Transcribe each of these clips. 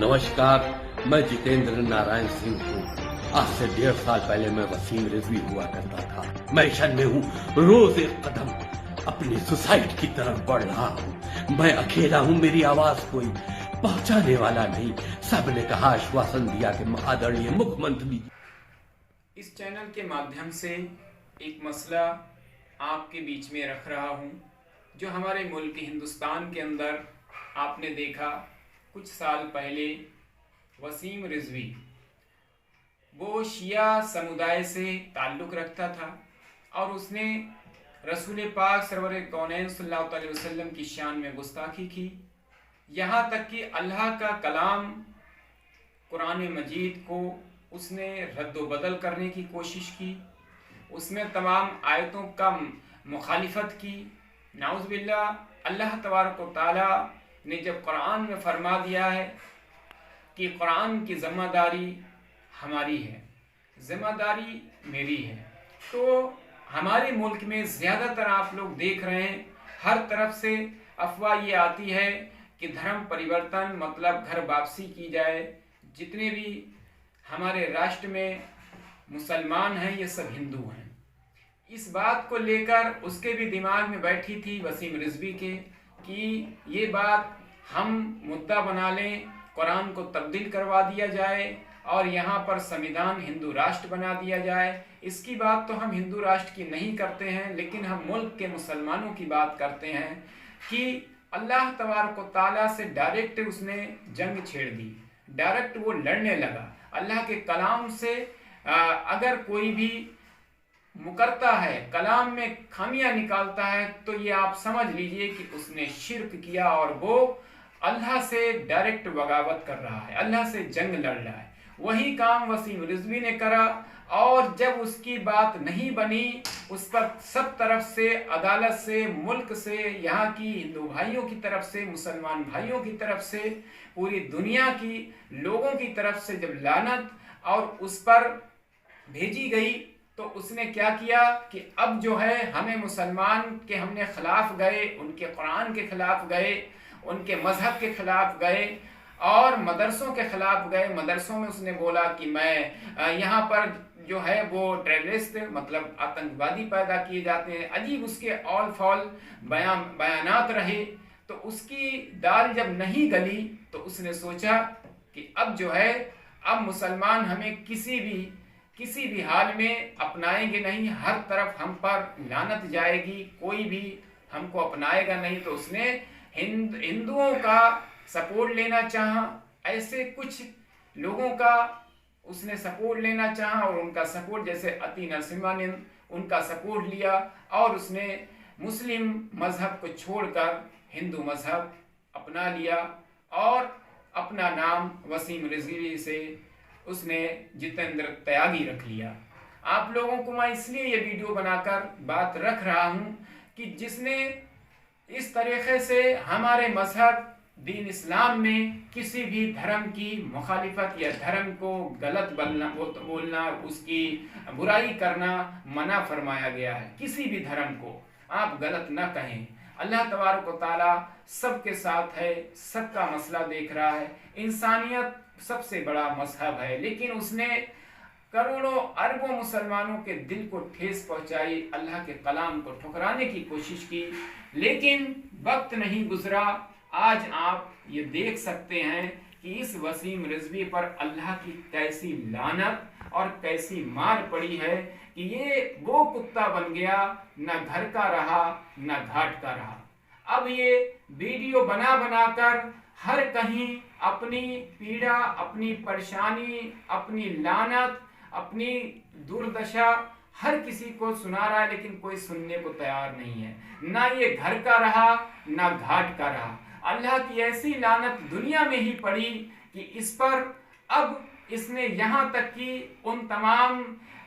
नमस्कार, मैं जितेंद्र नारायण सिंह हूँ। आज से 1.5 साल पहले मैं वसीम रिजवी हुआ करता था। मैं शन में हूँ, रोज एक कदम अपनी सुसाइड की तरफ बढ़ रहा हूँ। मैं अकेला हूँ, मेरी आवाज कोई पहुंचाने वाला नहीं। सबने कहा, आश्वासन दिया कि आदरणीय मुख्यमंत्री। इस चैनल के माध्यम से एक मसला आपके बीच में रख रहा हूँ, जो हमारे मुल्क हिंदुस्तान के अंदर आपने देखा कुछ साल पहले वसीम रिजवी वो शिया समुदाय से ताल्लुक़ रखता था और उसने रसूल पाक सरवर कौनैन सल्लल्लाहु अलैहि वसल्लम की शान में गुस्ताखी की। यहाँ तक कि अल्लाह का कलाम कुरान मजीद को उसने रद्द बदल करने की कोशिश की, उसमें तमाम आयतों का मुखालिफत की। नाउज़ बिल्लाह, अल्लाह तबारक व तआला ने जब कुरान में फरमा दिया है कि कुरान की ज़िम्मेदारी हमारी है, ज़िम्मेदारी मेरी है, तो हमारे मुल्क में ज़्यादातर आप लोग देख रहे हैं, हर तरफ से अफवाह ये आती है कि धर्म परिवर्तन मतलब घर वापसी की जाए। जितने भी हमारे राष्ट्र में मुसलमान हैं ये सब हिंदू हैं। इस बात को लेकर उसके भी दिमाग में बैठी थी वसीम रिजवी के कि ये बात हम मुद्दा बना लें, कुरान को तब्दील करवा दिया जाए और यहाँ पर संविधान हिंदू राष्ट्र बना दिया जाए। इसकी बात तो हम हिंदू राष्ट्र की नहीं करते हैं, लेकिन हम मुल्क के मुसलमानों की बात करते हैं कि अल्लाह तबारक व तआला से डायरेक्ट उसने जंग छेड़ दी, डायरेक्ट वो लड़ने लगा। अल्लाह के कलाम से अगर कोई भी मुकरता है, कलाम में खामियां निकालता है, तो ये आप समझ लीजिए कि उसने शिर्क किया और वो अल्लाह से डायरेक्ट बगावत कर रहा है, अल्लाह से जंग लड़ रहा है। वही काम वसीम रिजवी ने करा और जब उसकी बात नहीं बनी, उस पर सब तरफ से, अदालत से, मुल्क से, यहाँ की हिंदू भाइयों की तरफ से, मुसलमान भाइयों की तरफ से, पूरी दुनिया की लोगों की तरफ से जब लानत और उस पर भेजी गई, तो उसने क्या किया कि अब जो है हमें मुसलमान के हमने खिलाफ गए, उनके कुरान के खिलाफ गए, उनके मजहब के खिलाफ गए और मदरसों के खिलाफ गए। मदरसों में उसने बोला कि मैं यहाँ पर जो है वो टेररिस्ट मतलब आतंकवादी पैदा किए जाते हैं। अजीब उसके ऑल फॉल बयानात रहे। तो उसकी दाल जब नहीं गली तो उसने सोचा कि अब जो है, अब मुसलमान हमें किसी भी हाल में अपनाएंगे नहीं, हर तरफ हम पर लानत जाएगी, कोई भी हमको अपनाएगा नहीं। तो उसने हिंदुओं का सपोर्ट लेना चाहा, ऐसे कुछ लोगों का उसने सपोर्ट लेना चाहा और उनका सपोर्ट, जैसे अति नरसिम्हा ने उनका सपोर्ट लिया और उसने मुस्लिम मजहब को छोड़कर हिंदू मजहब अपना लिया और अपना नाम वसीम रिजवी से उसने जितेंद्र त्यागी रख लिया। आप लोगों को मैं इसलिए ये वीडियो बनाकर बात रख रहा हूँ कि जिसने इस तरीके से हमारे मजहब दीन इस्लाम में किसी भी धर्म की मुखालिफत या धर्म को गलत बोलना, उसकी बुराई करना मना फरमाया गया है। किसी भी धर्म को आप गलत ना कहें। अल्लाह तबारक व तआला सबके साथ है, सबका मसला देख रहा है। इंसानियत सबसे बड़ा मजहब है, लेकिन उसने करोड़ों अरबों मुसलमानों के दिल को ठेस पहुंचाई, अल्लाह के कलाम को ठुकराने की कोशिश की, लेकिन वक्त नहीं गुजरा। आज आप ये देख सकते हैं कि इस वसीम रिजवी पर अल्लाह की कैसी लानत और कैसी मार पड़ी है कि ये वो कुत्ता बन गया, न घर का रहा न घाट का रहा। अब ये वीडियो बना बनाकर हर कहीं अपनी पीड़ा, अपनी परेशानी, अपनी लानत, अपनी दुर्दशा हर किसी को सुना रहा है, लेकिन कोई सुनने को तैयार नहीं है। ना ये घर का रहा ना घाट का रहा। अल्लाह की ऐसी लानत दुनिया में ही पड़ी कि इस पर अब इसने यहाँ तक कि उन तमाम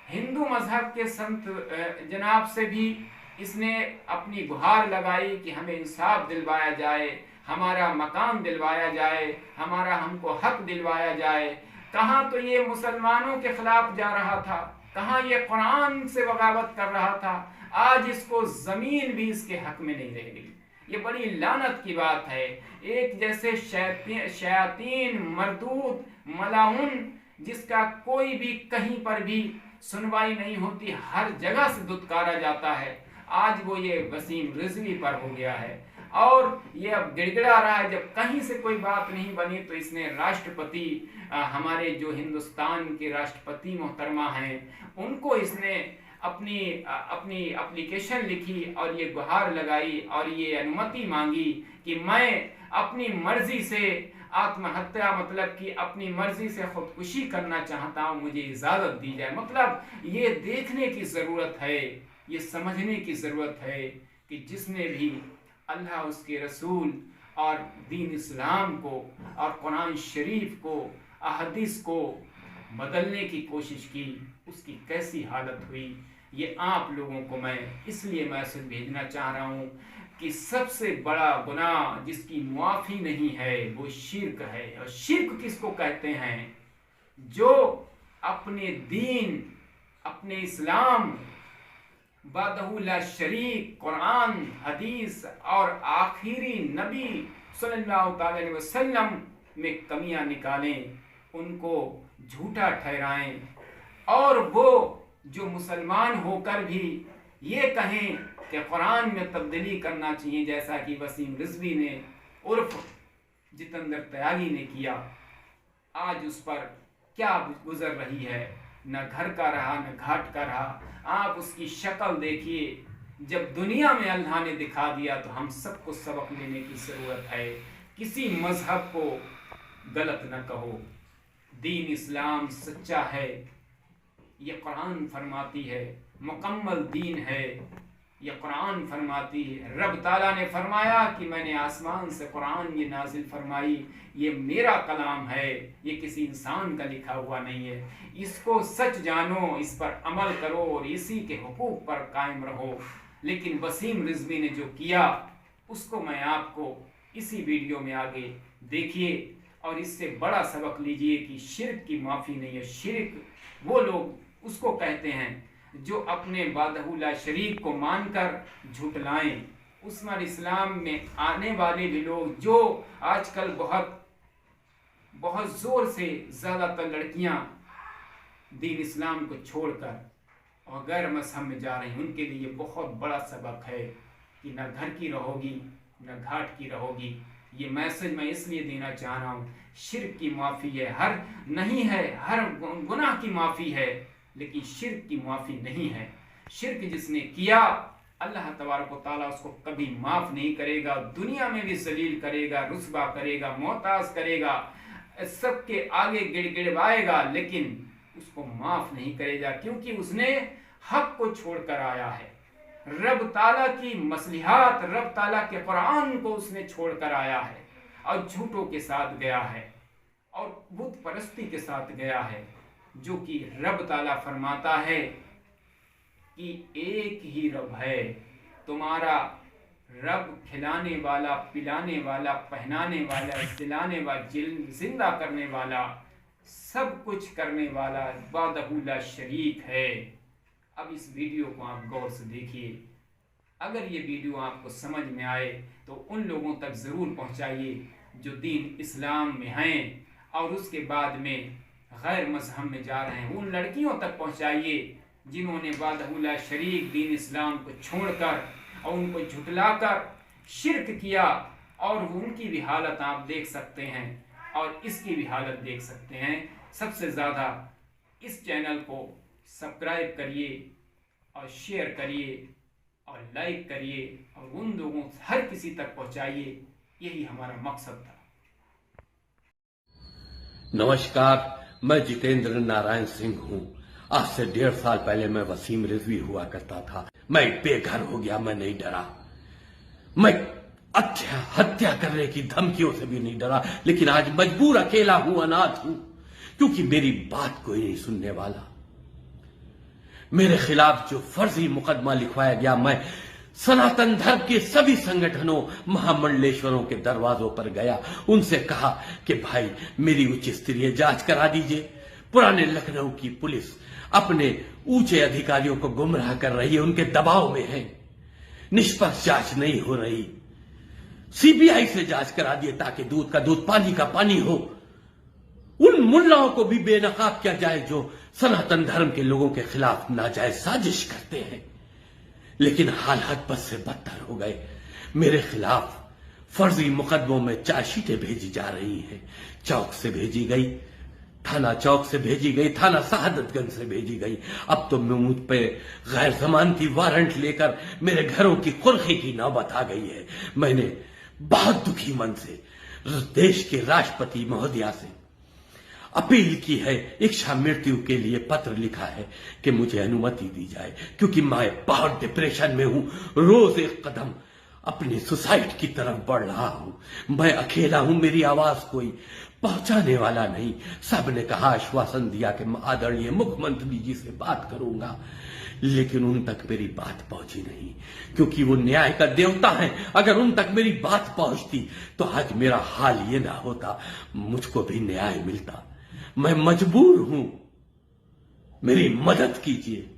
हिंदू मजहब के संत जनाब से भी इसने अपनी गुहार लगाई कि हमें इंसाफ दिलवाया जाए, हमारा मकान दिलवाया जाए, हमारा हमको हक दिलवाया जाए। कहाँ तो ये मुसलमानों के खिलाफ जा रहा था, कहाँ ये कुरान से बगावत कर रहा था। आज इसको जमीन भी इसके हक में नहीं रह गई। ये बड़ी लानत की बात है। एक जैसे शयातीन मरदूद मलाउन जिसका कोई भी कहीं पर भी सुनवाई नहीं होती, हर जगह से दुत्कारा जाता है, आज वो ये वसीम रिजवी पर हो गया है और ये अब गिड़गिड़ा रहा है। जब कहीं से कोई बात नहीं बनी तो इसने राष्ट्रपति, हमारे जो हिंदुस्तान के राष्ट्रपति मोहतरमा हैं, उनको इसने अपनी एप्लीकेशन लिखी और ये गुहार लगाई और ये अनुमति मांगी कि मैं अपनी मर्जी से आत्महत्या, मतलब कि अपनी मर्जी से खुदकुशी करना चाहता हूं, मुझे इजाजत दी जाए। मतलब ये देखने की जरूरत है, ये समझने की जरूरत है कि जिसने भी अल्लाह, उसके रसूल और दीन इस्लाम को और कुरान शरीफ को, अहदीस को बदलने की कोशिश की, उसकी कैसी हालत हुई। ये आप लोगों को मैं इसलिए मैसेज भेजना चाह रहा हूँ कि सबसे बड़ा गुनाह जिसकी मुआफ़ी नहीं है वो शिर्क है। और शिर्क किसको कहते हैं? जो अपने दीन, अपने इस्लाम, वादहु ला शरीक, कुरान, हदीस और आखिरी नबी सल्लल्लाहु अलैहि वसल्लम में कमियां निकालें, उनको झूठा ठहराएं और वो जो मुसलमान होकर भी ये कहें कि कुरान में तब्दीली करना चाहिए, जैसा कि वसीम रिजवी ने उर्फ जितेंद्र त्यागी ने किया। आज उस पर क्या गुजर रही है, न घर का रहा न घाट का रहा। आप उसकी शक्ल देखिए, जब दुनिया में अल्लाह ने दिखा दिया तो हम सबको सबक लेने की ज़रूरत है। किसी मजहब को गलत न कहो, दीन इस्लाम सच्चा है, ये कुरान फरमाती है, मुकम्मल दीन है, ये कुरान फरमाती है। रब ताला ने फरमाया कि मैंने आसमान से कुरान ये नाजिल फरमाई, ये मेरा कलाम है, ये किसी इंसान का लिखा हुआ नहीं है। इसको सच जानो, इस पर अमल करो और इसी के हुकूक पर कायम रहो। लेकिन वसीम रिजवी ने जो किया उसको मैं आपको इसी वीडियो में आगे देखिए और इससे बड़ा सबक लीजिए कि शिर्क की माफ़ी नहीं है। शिर्क वो लोग उसको कहते हैं जो अपने वादहु ला शरीक को मानकर झुटलाएं। उसमें इस्लाम में आने वाले भी लोग जो आजकल बहुत ज़ोर से ज़्यादातर लड़कियां दीन इस्लाम को छोड़कर और गैर मजहब में जा रही हैं, उनके लिए बहुत बड़ा सबक है कि न घर की रहोगी न घाट की रहोगी। ये मैसेज मैं इसलिए देना चाह रहा हूँ। शिर्क की माफ़ी है, हर नहीं है, हर गुनाह की माफ़ी है, लेकिन शिर्क की माफ़ी नहीं है। शिर्क जिसने किया अल्लाह तबारक व तआला उसको कभी माफ़ नहीं करेगा, दुनिया में भी जलील करेगा, रुस्वा करेगा, मोहताज करेगा, सबके आगे गिड़गिड़वाएगा, लेकिन उसको माफ़ नहीं करेगा क्योंकि उसने हक को छोड़कर आया है। रब ताला की मसलिहात, रब ताला के कुरान को उसने छोड़कर आया है और झूठों के साथ गया है और बुत परस्ती के साथ गया है, जो कि रब ताला फरमाता है कि एक ही रब है तुम्हारा, रब खिलाने वाला, पिलाने वाला, पहनाने वाला, दिलाने वाला, जिंदा करने वाला, सब कुछ करने वाला, वादहु ला शरीक है। अब इस वीडियो को आप गौर से देखिए। अगर ये वीडियो आपको समझ में आए तो उन लोगों तक ज़रूर पहुंचाइए जो दीन इस्लाम में हैं और उसके बाद में गैर मजहब में जा रहे हैं। उन लड़कियों तक पहुंचाइए जिन्होंने वादहु ला शरीक दीन इस्लाम को छोड़कर और उनको झुटलाकर शिर्क किया, और उनकी भी हालत आप देख सकते हैं और इसकी भी हालत देख सकते हैं। सबसे ज़्यादा इस चैनल को सब्सक्राइब करिए और शेयर करिए और लाइक करिए और उन लोगों हर किसी तक पहुंचाइए, यही हमारा मकसद था। नमस्कार, मैं जितेंद्र नारायण सिंह हूँ। आज से 1.5 साल पहले मैं वसीम रिजवी हुआ करता था। मैं बेघर हो गया, मैं नहीं डरा, मैं हत्या करने की धमकियों से भी नहीं डरा, लेकिन आज मजबूर अकेला हूं, अनाथ हूं, क्योंकि मेरी बात कोई नहीं सुनने वाला। मेरे खिलाफ जो फर्जी मुकदमा लिखवाया गया, मैं सनातन धर्म के सभी संगठनों, महामंडलेश्वरों के दरवाजों पर गया, उनसे कहा कि भाई मेरी उच्च स्तरीय जांच करा दीजिए। पुराने लखनऊ की पुलिस अपने ऊंचे अधिकारियों को गुमराह कर रही है, उनके दबाव में है, निष्पक्ष जांच नहीं हो रही। सीबीआई से जांच करा दिए ताकि दूध का दूध पानी का पानी हो। उन मुल्लाओं को भी बेनकाब किया जाए जो सनातन धर्म के लोगों के खिलाफ नाजायज साजिश करते हैं। लेकिन हालात बद से बदतर हो गए। मेरे खिलाफ फर्जी मुकदमों में चार्जशीटें भेजी जा रही हैं। चौक से भेजी गई, थाना चौक से भेजी गई, थाना शहादतगंज से भेजी गई। अब तो मुझ पे गैर जमानती वारंट लेकर मेरे घरों की कुर्की की नौबत आ गई है। मैंने बहुत दुखी मन से देश के राष्ट्रपति महोदया से अपील की है, इच्छा मृत्यु के लिए पत्र लिखा है कि मुझे अनुमति दी जाए, क्योंकि मैं बहुत डिप्रेशन में हूं। रोज एक कदम अपनी सुसाइड की तरफ बढ़ रहा हूं। मैं अकेला हूं, मेरी आवाज कोई पहुंचाने वाला नहीं। सबने कहा, आश्वासन दिया कि मैं आदरणीय मुख्यमंत्री जी से बात करूंगा, लेकिन उन तक मेरी बात पहुंची नहीं, क्योंकि वो न्याय का देवता है। अगर उन तक मेरी बात पहुंचती तो आज मेरा हाल ये ना होता, मुझको भी न्याय मिलता। मैं मजबूर हूं, मेरी मदद कीजिए।